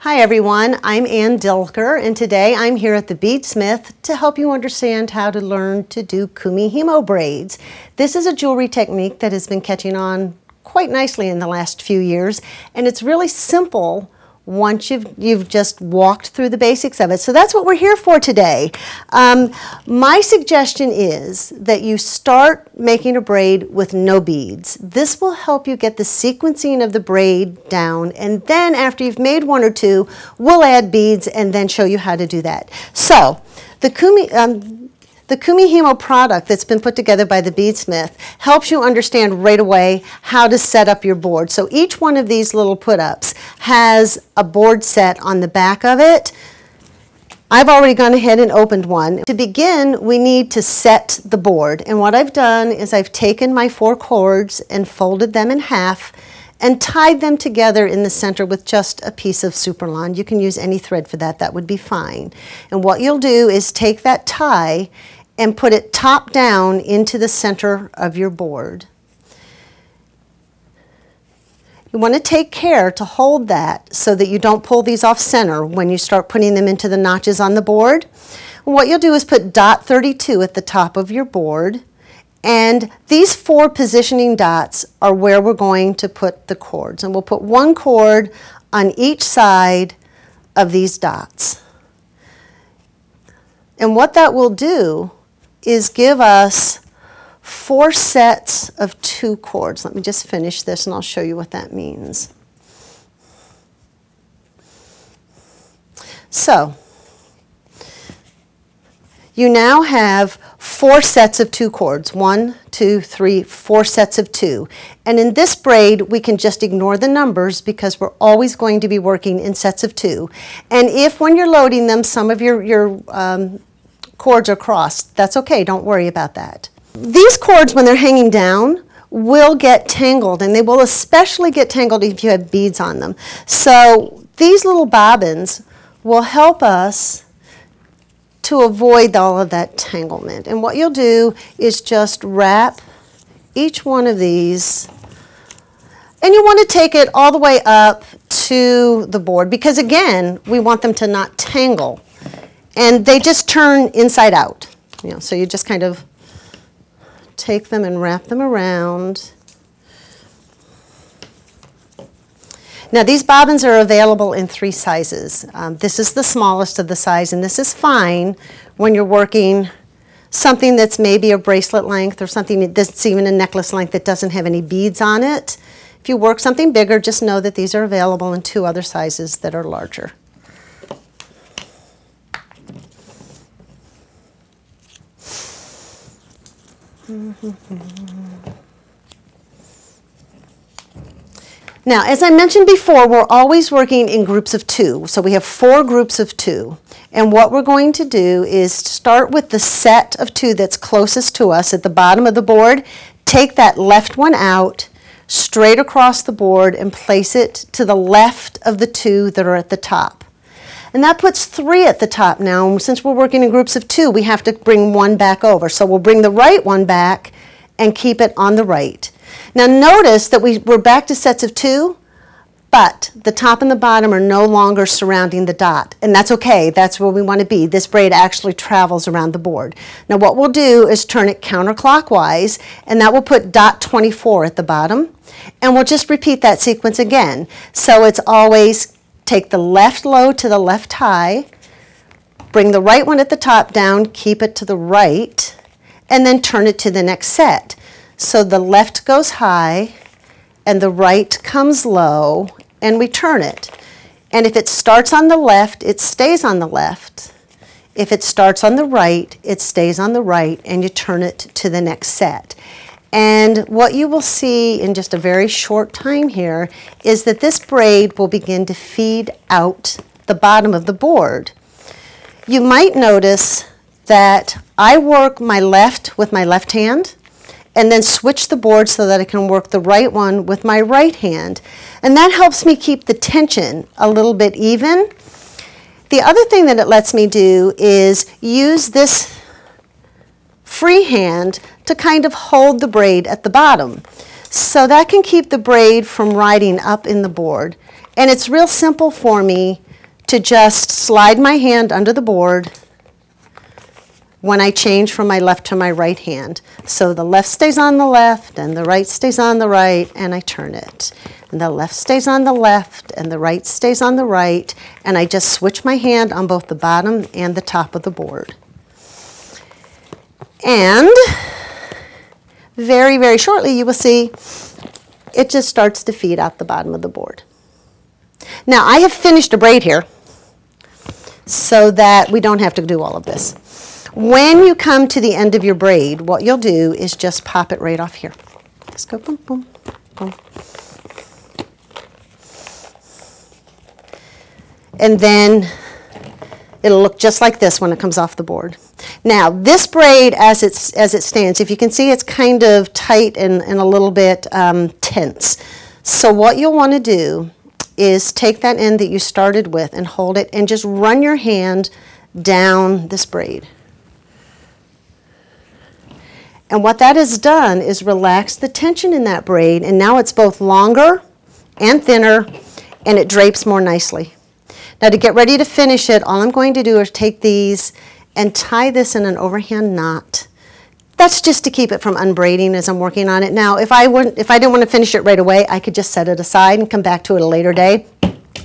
Hi everyone, I'm Dilker, and today I'm here at the BeadSmith to help you understand how to learn to do Kumihimo braids. This is a jewelry technique that has been catching on quite nicely in the last few years, and it's really simple once you've just walked through the basics of it. So that's what we're here for today. My suggestion is that you start making a braid with no beads. This will help you get the sequencing of the braid down, and then after you've made one or two, we'll add beads and then show you how to do that. So the Kumihimo product that's been put together by the BeadSmith helps you understand right away how to set up your board. So each one of these little put-ups has a board set on the back of it. I've already gone ahead and opened one. To begin, we need to set the board. And what I've done is I've taken my 4 cords and folded them in half and tied them together in the center with just a piece of superlon. You can use any thread for that, that would be fine. And what you'll do is take that tie and put it top down into the center of your board. You want to take care to hold that so that you don't pull these off center when you start putting them into the notches on the board. And what you'll do is put dot 32 at the top of your board, and these 4 positioning dots are where we're going to put the cords. And we'll put 1 cord on each side of these dots. And what that will do is give us 4 sets of 2 cords. Let me just finish this and I'll show you what that means. So, you now have 4 sets of 2 cords. 1, 2, 3, 4 sets of 2. And in this braid, we can just ignore the numbers because we're always going to be working in sets of 2. And if when you're loading them, some of your cords are crossed, that's okay, don't worry about that. These cords, when they're hanging down, will get tangled, and they will especially get tangled if you have beads on them. So these little bobbins will help us to avoid all of that tanglement. And what you'll do is just wrap each one of these, and you want to take it all the way up to the board because, again, we want them to not tangle. And they just turn inside out. So you just kind of take them and wrap them around. Now these bobbins are available in 3 sizes. This is the smallest of the size, and this is fine when you're working something that's maybe a bracelet length or something that's even a necklace length that doesn't have any beads on it. If you work something bigger, just know that these are available in 2 other sizes that are larger. Now, as I mentioned before, we're always working in groups of 2. So we have 4 groups of 2. And what we're going to do is start with the set of 2 that's closest to us at the bottom of the board. Take that left one out, straight across the board, and place it to the left of the 2 that are at the top. And that puts 3 at the top now. And since we're working in groups of 2, we have to bring 1 back over. So we'll bring the right one back and keep it on the right. Now notice that we're back to sets of 2, but the top and the bottom are no longer surrounding the dot. And that's okay, that's where we want to be. This braid actually travels around the board. Now what we'll do is turn it counterclockwise, and that will put dot 24 at the bottom. And we'll just repeat that sequence again. So it's always take the left low to the left high, bring the right one at the top down, keep it to the right, and then turn it to the next set. So the left goes high and the right comes low, and we turn it. And if it starts on the left, it stays on the left. If it starts on the right, it stays on the right, and you turn it to the next set. And what you will see in just a very short time here is that this braid will begin to feed out the bottom of the board. You might notice that I work my left with my left hand and then switch the board so that I can work the right one with my right hand. And that helps me keep the tension a little bit even. The other thing that it lets me do is use this free hand to kind of hold the braid at the bottom. So that can keep the braid from riding up in the board. And it's real simple for me to just slide my hand under the board when I change from my left to my right hand. So the left stays on the left and the right stays on the right, and I turn it. And the left stays on the left and the right stays on the right, and I just switch my hand on both the bottom and the top of the board. And very, very shortly you will see it just starts to feed out the bottom of the board. Now I have finished a braid here so that we don't have to do all of this. When you come to the end of your braid, what you'll do is just pop it right off here. Just go boom, boom, boom. And then it'll look just like this when it comes off the board. Now this braid as it stands, if you can see, it's kind of tight and a little bit tense. So what you'll want to do is take that end that you started with and hold it and just run your hand down this braid. And what that has done is relax the tension in that braid, and now it's both longer and thinner, and it drapes more nicely. Now to get ready to finish it, all I'm going to do is take these and tie this in an overhand knot. That's just to keep it from unbraiding as I'm working on it. Now if I didn't want to finish it right away, I could just set it aside and come back to it a later day.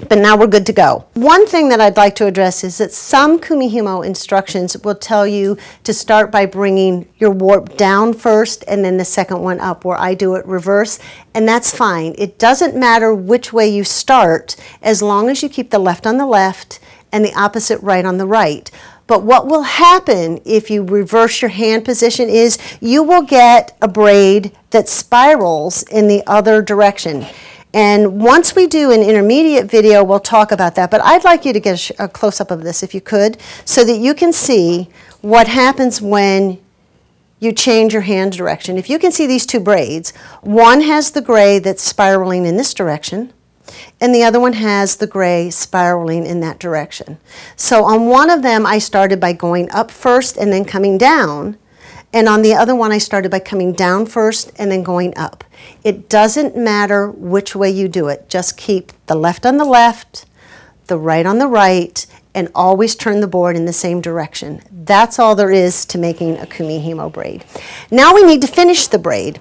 But now we're good to go. One thing that I'd like to address is that some Kumihimo instructions will tell you to start by bringing your warp down first and then the second one up, where I do it reverse, and that's fine. It doesn't matter which way you start as long as you keep the left on the left and the opposite right on the right. But what will happen if you reverse your hand position is you will get a braid that spirals in the other direction. And once we do an intermediate video, we'll talk about that. But I'd like you to get a close-up of this if you could, so that you can see what happens when you change your hand direction. If you can see these two braids, one has the gray that's spiraling in this direction, and the other one has the gray spiraling in that direction. So on one of them, I started by going up first and then coming down. And on the other one, I started by coming down first and then going up. It doesn't matter which way you do it. Just keep the left on the left, the right on the right, and always turn the board in the same direction. That's all there is to making a Kumihimo braid. Now we need to finish the braid.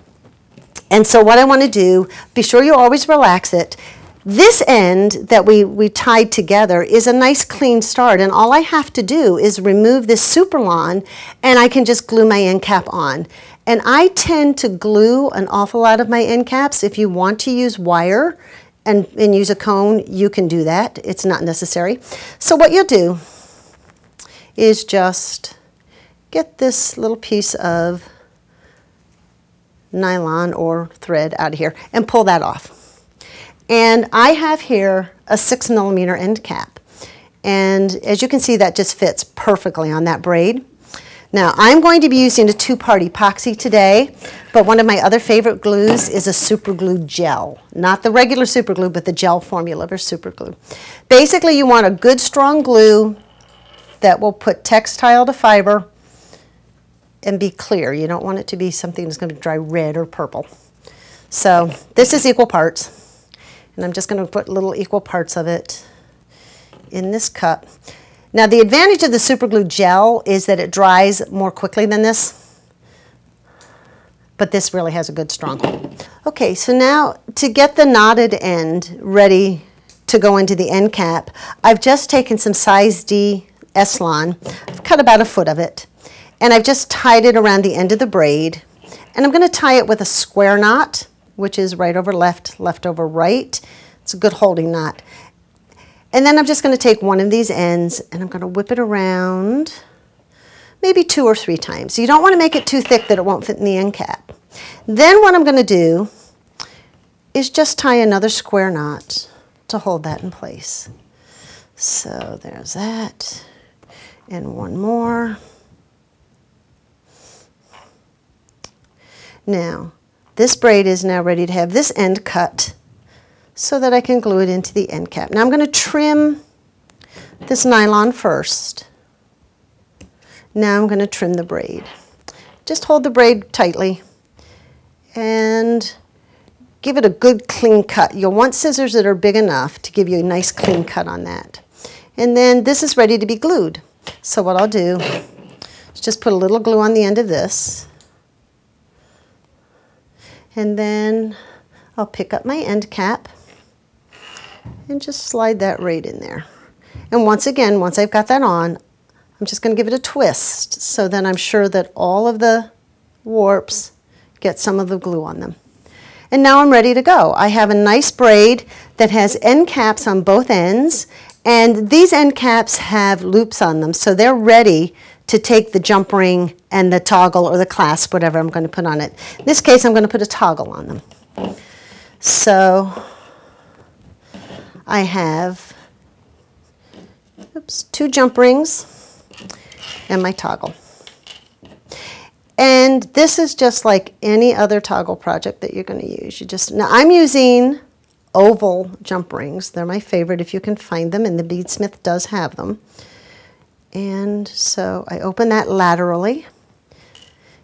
And so what I want to do, be sure you always relax it. This end that we tied together is a nice clean start, and all I have to do is remove this superlon and I can just glue my end cap on. And I tend to glue an awful lot of my end caps. If you want to use wire and use a cone, you can do that. It's not necessary. So what you'll do is just get this little piece of nylon or thread out of here and pull that off. And I have here a 6mm end cap. And as you can see, that just fits perfectly on that braid. Now, I'm going to be using a 2-part epoxy today, but one of my other favorite glues is a super glue gel. Not the regular super glue, but the gel formula for super glue. Basically, you want a good strong glue that will put textile to fiber and be clear. You don't want it to be something that's going to dry red or purple. So this is equal parts. And I'm just going to put little equal parts of it in this cup. Now the advantage of the super glue gel is that it dries more quickly than this, but this really has a good strong hold. Okay, so now to get the knotted end ready to go into the end cap, I've just taken some size D Eslon, I've cut about 1 foot of it, and I've just tied it around the end of the braid, and I'm going to tie it with a square knot, which is right over left, left over right. It's a good holding knot. And then I'm just going to take one of these ends and I'm going to whip it around maybe 2 or 3 times. You don't want to make it too thick that it won't fit in the end cap. Then what I'm going to do is just tie another square knot to hold that in place. So there's that, and one more. Now, this braid is now ready to have this end cut so that I can glue it into the end cap. Now I'm going to trim this nylon first. Now I'm going to trim the braid. Just hold the braid tightly and give it a good clean cut. You'll want scissors that are big enough to give you a nice clean cut on that. And then this is ready to be glued. So what I'll do is just put a little glue on the end of this. And then I'll pick up my end cap and just slide that right in there. And once again, once I've got that on, I'm just going to give it a twist so then I'm sure that all of the warps get some of the glue on them. And now I'm ready to go. I have a nice braid that has end caps on both ends, and these end caps have loops on them, so they're ready to take the jump ring and the toggle or the clasp, whatever I'm going to put on it. In this case, I'm going to put a toggle on them. So I have 2 jump rings and my toggle. And this is just like any other toggle project that you're going to use. Now I'm using oval jump rings. They're my favorite if you can find them, and the BeadSmith does have them. And so I open that laterally,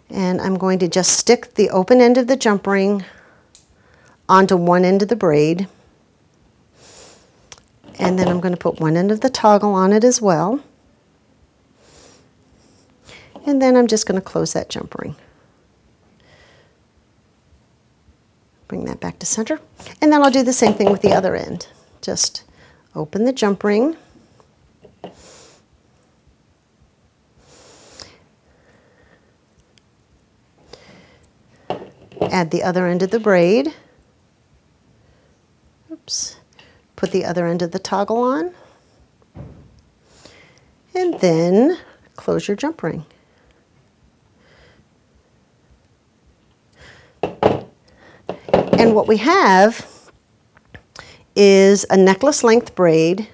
and I'm going to just stick the open end of the jump ring onto one end of the braid. And then I'm going to put one end of the toggle on it as well. And then I'm just going to close that jump ring. Bring that back to center. And then I'll do the same thing with the other end. Just open the jump ring. Add the other end of the braid. Oops. Put the other end of the toggle on. And then close your jump ring. And what we have is a necklace length braid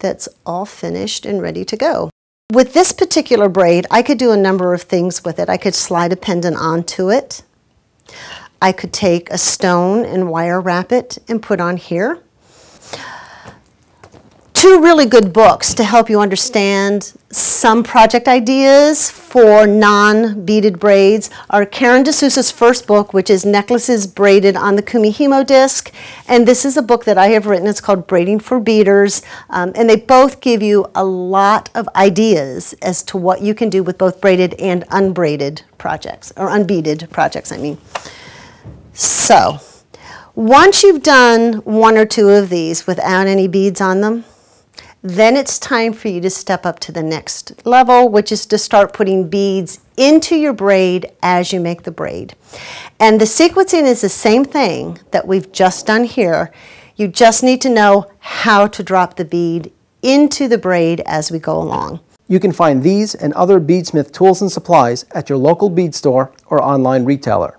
that's all finished and ready to go. With this particular braid, I could do a number of things with it. I could slide a pendant onto it. I could take a stone and wire wrap it and put on here. 2 really good books to help you understand some project ideas for non-beaded braids are Karen DeSousa's first book, which is Necklaces Braided on the Kumihimo disc, and this is a book that I have written. It's called Braiding for Beaders, and they both give you a lot of ideas as to what you can do with both braided and unbraided projects, or unbeaded projects, I mean. So, once you've done 1 or 2 of these without any beads on them, then it's time for you to step up to the next level, which is to start putting beads into your braid as you make the braid. And the sequencing is the same thing that we've just done here. You just need to know how to drop the bead into the braid as we go along. You can find these and other BeadSmith tools and supplies at your local bead store or online retailer.